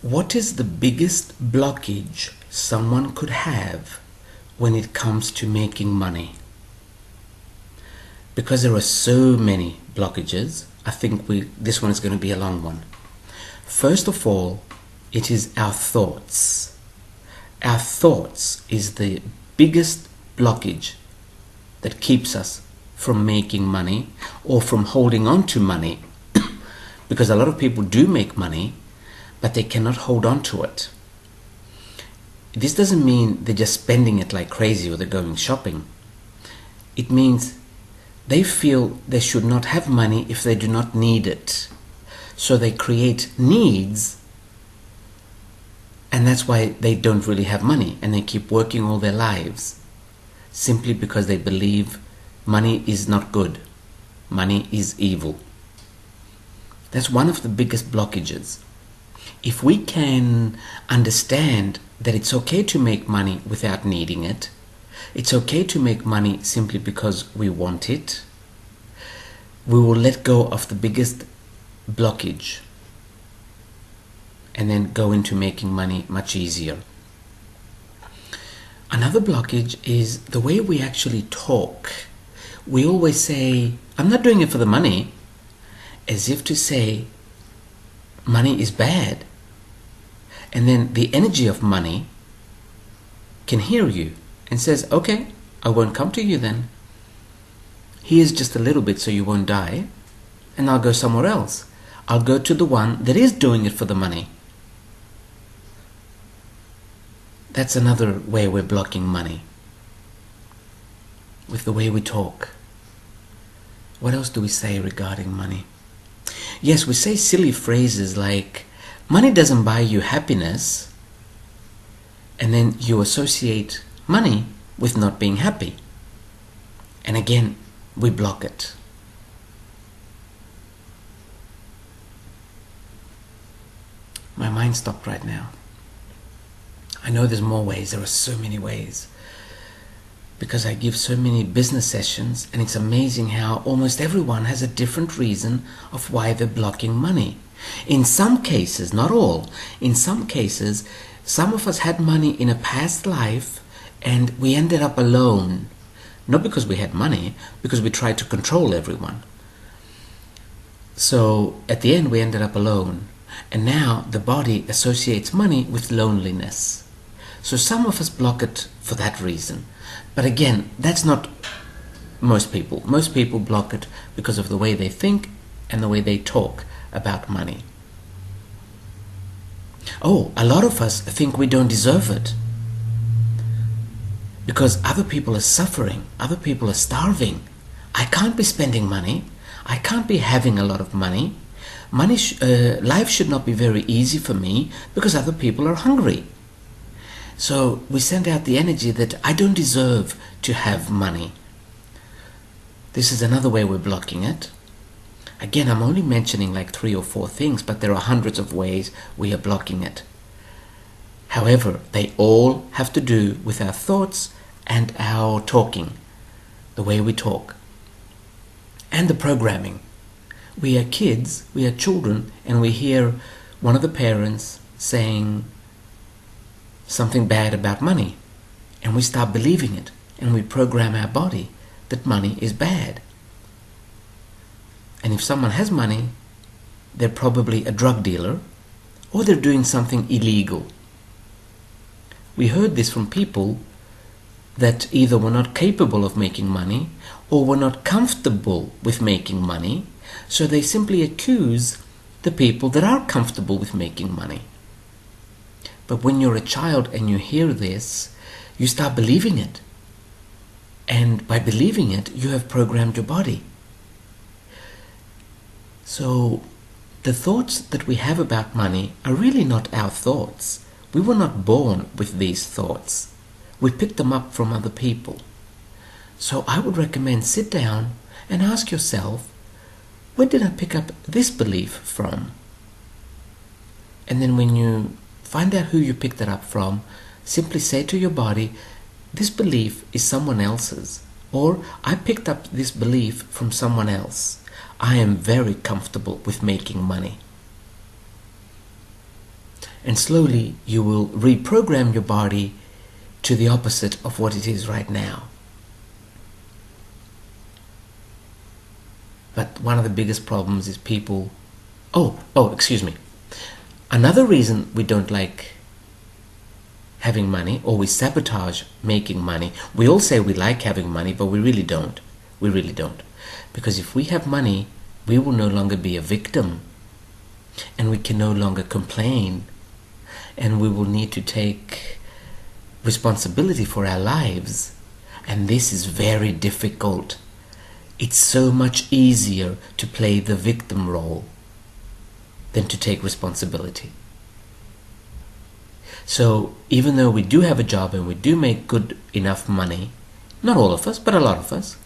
What is the biggest blockage someone could have when it comes to making money? Because there are so many blockages, I think this one is going to be a long one. First of all, it is our thoughts. Our thoughts is the biggest blockage that keeps us from making money or from holding on to money. Because a lot of people do make money, but they cannot hold on to it. This doesn't mean they're just spending it like crazy or they're going shopping. It means they feel they should not have money if they do not need it. So they create needs, and that's why they don't really have money, and they keep working all their lives simply because they believe money is not good. Money is evil. That's one of the biggest blockages. If we can understand that it's okay to make money without needing it, it's okay to make money simply because we want it, we will let go of the biggest blockage and then go into making money much easier. Another blockage is the way we actually talk. We always say, I'm not doing it for the money, as if to say money is bad. And then the energy of money can hear you and says, okay, I won't come to you then. Here's just a little bit so you won't die, and I'll go somewhere else. I'll go to the one that is doing it for the money. That's another way we're blocking money, with the way we talk. What else do we say regarding money? Yes, we say silly phrases like, money doesn't buy you happiness, and then you associate money with not being happy. And again, we block it. My mind stopped right now. I know there's more ways. There are so many ways. Because I give so many business sessions, and it's amazing how almost everyone has a different reason of why they're blocking money. In some cases, not all, in some cases, some of us had money in a past life and we ended up alone. Not because we had money, because we tried to control everyone. So at the end we ended up alone. And now the body associates money with loneliness. So some of us block it for that reason. But again, that's not most people. Most people block it because of the way they think and the way they talk about money. Oh, a lot of us think we don't deserve it because other people are suffering, other people are starving. I can't be spending money. I can't be having a lot of money. Life should not be very easy for me because other people are hungry. So we send out the energy that I don't deserve to have money. This is another way we're blocking it. Again, I'm only mentioning like 3 or 4 things, but there are hundreds of ways we are blocking it. However, they all have to do with our thoughts and our talking, the way we talk, and the programming. We are kids, we are children, and we hear one of the parents saying something bad about money, and we start believing it, and we program our body that money is bad. And if someone has money, they're probably a drug dealer, or they're doing something illegal. We heard this from people that either were not capable of making money or were not comfortable with making money, so they simply accuse the people that are comfortable with making money. But when you're a child and you hear this, you start believing it. And by believing it, you have programmed your body. So the thoughts that we have about money are really not our thoughts. We were not born with these thoughts. We picked them up from other people. So I would recommend sit down and ask yourself, where did I pick up this belief from? And then when you find out who you picked it up from, simply say to your body, this belief is someone else's, or I picked up this belief from someone else. I am very comfortable with making money. And slowly you will reprogram your body to the opposite of what it is right now. But one of the biggest problems is people... excuse me. Another reason we don't like having money, or we sabotage making money. We all say we like having money, but we really don't. We really don't. Because if we have money, we will no longer be a victim. And we can no longer complain. And we will need to take responsibility for our lives. And this is very difficult. It's so much easier to play the victim role than to take responsibility. So even though we do have a job and we do make good enough money, not all of us, but a lot of us,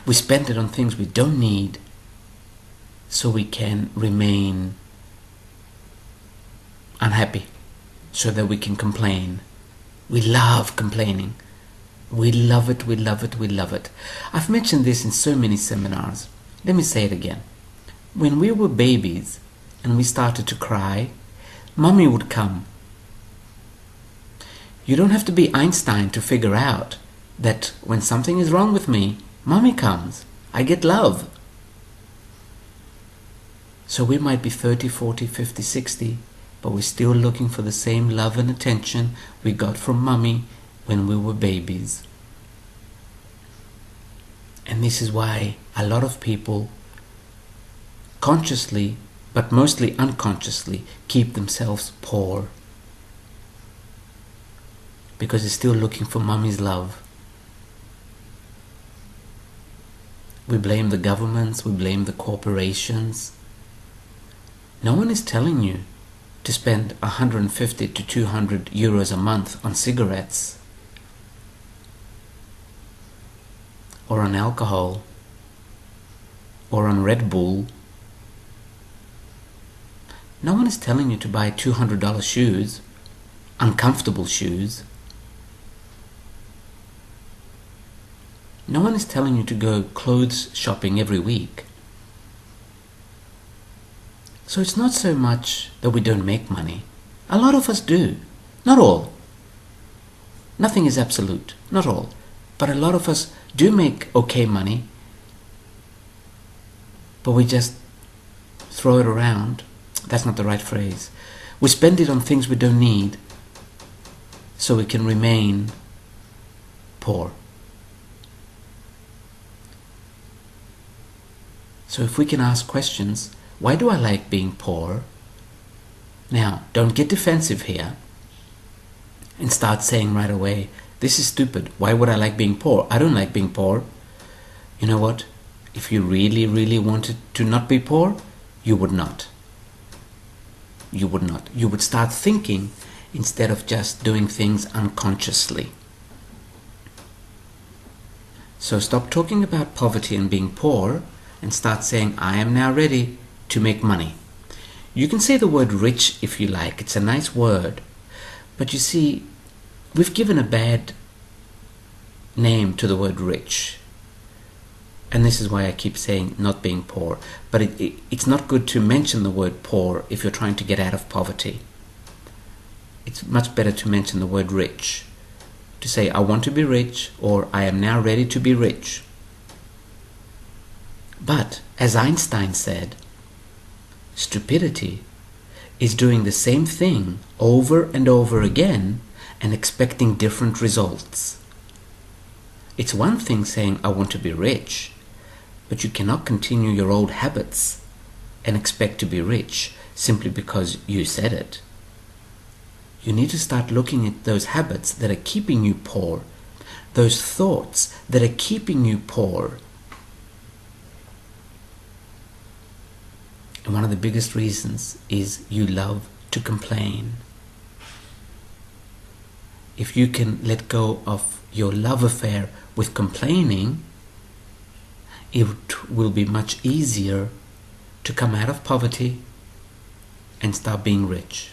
we spend it on things we don't need so we can remain unhappy, so that we can complain. We love complaining. We love it, we love it, we love it. I've mentioned this in so many seminars. Let me say it again. When we were babies and we started to cry, Mommy would come. You don't have to be Einstein to figure out that when something is wrong with me, Mommy comes. I get love. So we might be 30, 40, 50, 60, but we're still looking for the same love and attention we got from Mommy when we were babies. And this is why a lot of people consciously, but mostly unconsciously, keep themselves poor. Because they're still looking for Mommy's love. We blame the governments, we blame the corporations. No one is telling you to spend 150 to 200 euros a month on cigarettes or on alcohol or on Red Bull. No one is telling you to buy $200 shoes, uncomfortable shoes. No one is telling you to go clothes shopping every week. So it's not so much that we don't make money. A lot of us do. Not all. Nothing is absolute. Not all. But a lot of us do make okay money, but we just throw it around. That's not the right phrase. We spend it on things we don't need so we can remain poor. So if we can ask questions, why do I like being poor? Now, don't get defensive here and start saying right away, this is stupid. Why would I like being poor? I don't like being poor. You know what? If you really, really wanted to not be poor, you would not. You would not. You would start thinking instead of just doing things unconsciously. So stop talking about poverty and being poor and start saying, I am now ready to make money. You can say the word rich if you like. It's a nice word. But you see, we've given a bad name to the word rich. And this is why I keep saying not being poor. But it's not good to mention the word poor if you're trying to get out of poverty. It's much better to mention the word rich. To say, I want to be rich, or I am now ready to be rich. But, as Einstein said, stupidity is doing the same thing over and over again and expecting different results. It's one thing saying, I want to be rich, but you cannot continue your old habits and expect to be rich simply because you said it. You need to start looking at those habits that are keeping you poor, those thoughts that are keeping you poor. And one of the biggest reasons is you love to complain. If you can let go of your love affair with complaining, it will be much easier to come out of poverty and start being rich.